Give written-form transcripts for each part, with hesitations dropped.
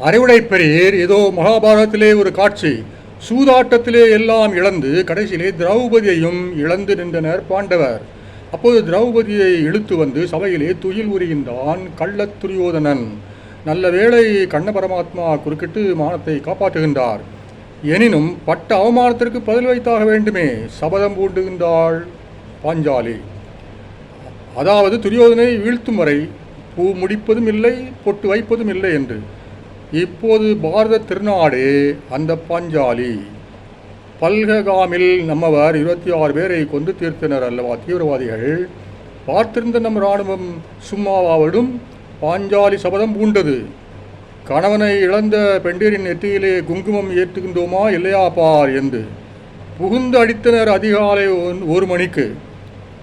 அறிவுடை பெரியர் ஏதோ மகாபாரதத்திலே ஒரு காட்சி. சூதாட்டத்திலே எல்லாம் இழந்து கடைசியிலே திரௌபதியையும் இழந்து நின்றனர் பாண்டவர். அப்போது திரௌபதியை இழுத்து வந்து சபையிலே துயில் உரிகின்றான் கள்ளத் துரியோதனன். நல்ல வேளை கண்ண பரமாத்மா குறுக்கிட்டு மானத்தை காப்பாற்றுகின்றார். எனினும் பட்ட அவமானத்திற்கு பதில் வைத்தாக வேண்டுமே. சபதம் பூண்டுகின்றாள் பாஞ்சாலி. அதாவது துரியோதனை வீழ்த்தும் வரை பூ முடிப்பதும் இல்லை, பொட்டு வைப்பதும் இல்லை என்று. இப்போது பாரத திருநாடே அந்த பாஞ்சாலி. பல்ககாமில் நம்மவர் 26 பேரை கொண்டு தீர்த்தனர் அல்லவா தீவிரவாதிகள். பார்த்திருந்த நம் இராணுவம் சும்மாவாவிடும். பாஞ்சாலி சபதம் பூண்டது. கணவனை இழந்த பெண்டிரின் நெற்றியிலே குங்குமம் ஏற்றுகின்றோமா இல்லையா பார் என்று புகுந்து அடித்தனர். அதிகாலை 1 மணிக்கு.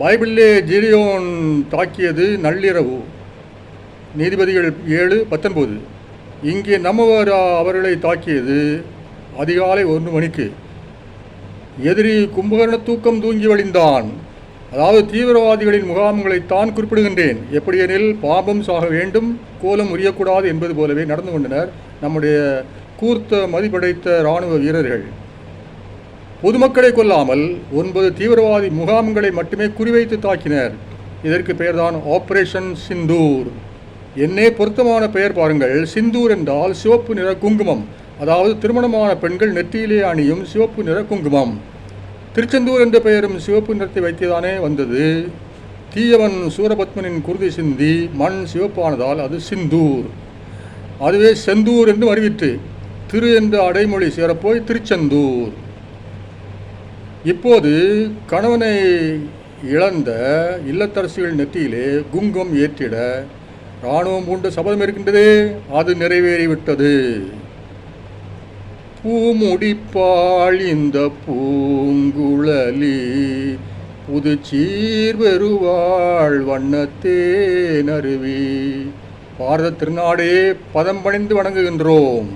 பைபிளிலே ஜிரியோன் தாக்கியது நள்ளிரவு. நீதிபதிகள் 7:19. இங்கே நம்மவர் அவர்களை தாக்கியது அதிகாலை 1 மணிக்கு. எதிரி கும்பகர்ண தூக்கம் தூங்கி வழிந்தான். அதாவது தீவிரவாதிகளின் முகாம்களைத்தான் குறிப்பிடுகின்றேன். எப்படியெனில் பாம்பும் சாக வேண்டும், கோலம் உரியக்கூடாது என்பது போலவே நடந்து கொண்டனர் நம்முடைய கூர்த்த மதிப்படைத்த இராணுவ வீரர்கள். பொதுமக்களை கொல்லாமல் 9 தீவிரவாதி முகாம்களை மட்டுமே குறிவைத்து தாக்கினர். இதற்கு பெயர்தான் ஆபரேஷன் சிந்தூர். என்னே பொருத்தமான பெயர் பாருங்கள். சிந்தூர் என்றால் சிவப்பு நிற குங்குமம். அதாவது திருமணமான பெண்கள் நெற்றியிலே அணியும் சிவப்பு நிற குங்குமம். திருச்செந்தூர் என்ற பெயரும் சிவப்பு நிறத்தை வைத்துதானே வந்தது. தீயவன் சூரபத்மனின் குருதி சிந்தி மண் சிவப்பானதால் அது சிந்தூர். அதுவே செந்தூர் என்று அறிவித்து திரு என்ற அடைமொழி சேரப்போய் திருச்செந்தூர். இப்போது கணவனை இழந்த இல்லத்தரசிகள் நெற்றியிலே குங்குமம் ஏற்றிட இராணுவம் பூண்ட சபதம் இருக்கின்றதே, அது நிறைவேறிவிட்டது. பூமுடிப்பாள் இந்த பூங்குழலி புது சீர் பெறுவாள் வண்ணத்தே நறுவி. பாரத திருநாடே பதம் பணிந்து வணங்குகின்றோம்.